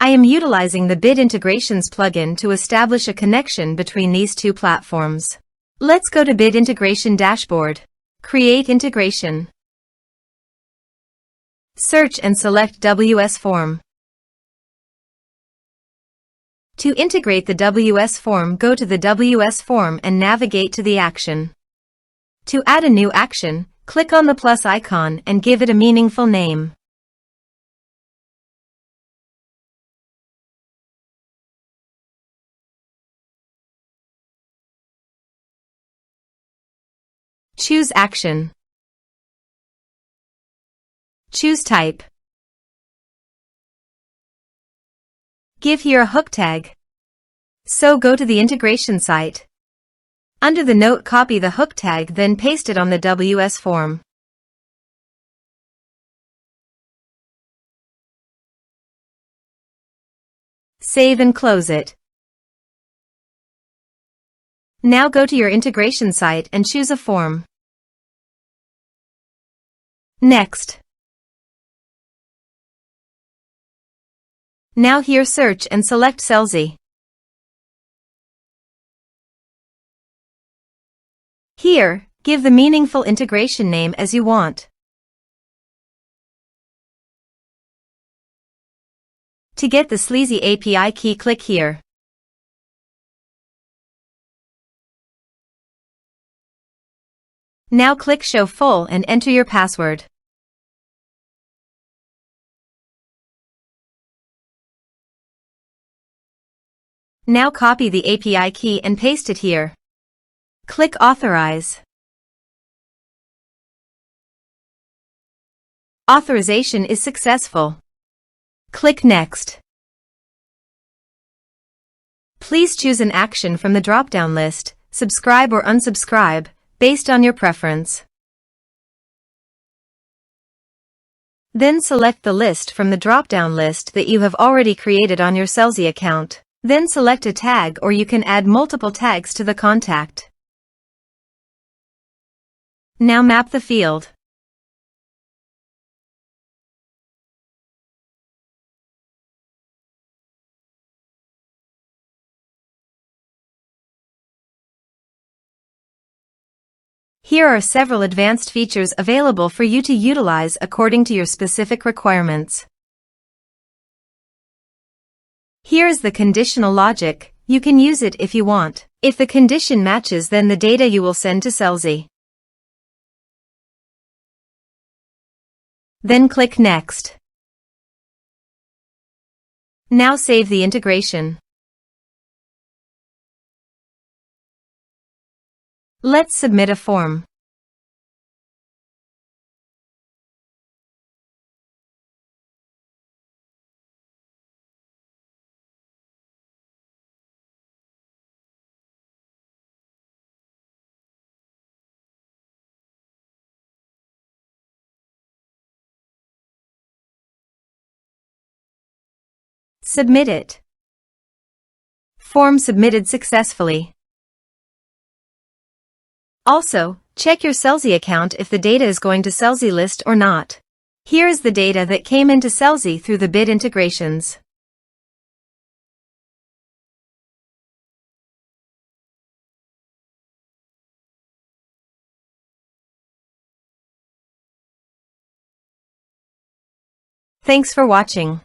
I am utilizing the Bit Integrations plugin to establish a connection between these two platforms. Let's go to Bit Integration Dashboard. Create integration. Search and select WPForms. To integrate the WPForms, go to the WPForms and navigate to the action. To add a new action, click on the plus icon and give it a meaningful name. Choose action. Choose type. Give here a hook tag. So go to the integration site. Under the note, copy the hook tag, then paste it on the WPForms. Save and close it. Now go to your integration site and choose a form. Next. Now here search and select Selzy. Here, give the meaningful integration name as you want. To get the Selzy API key, click here. Now click Show Full and enter your password. Now copy the API key and paste it here. Click Authorize. Authorization is successful. Click Next. Please choose an action from the drop-down list, subscribe or unsubscribe, based on your preference. Then select the list from the drop-down list that you have already created on your Selzy account. Then select a tag, or you can add multiple tags to the contact. Now map the field. Here are several advanced features available for you to utilize according to your specific requirements. Here is the conditional logic. You can use it if you want. If the condition matches, then the data you will send to Selzy. Then click Next. Now save the integration. Let's submit a form. Submit it. Form submitted successfully. Also, check your Selzy account if the data is going to Selzy list or not. Here is the data that came into Selzy through the Bit Integrations. Thanks for watching.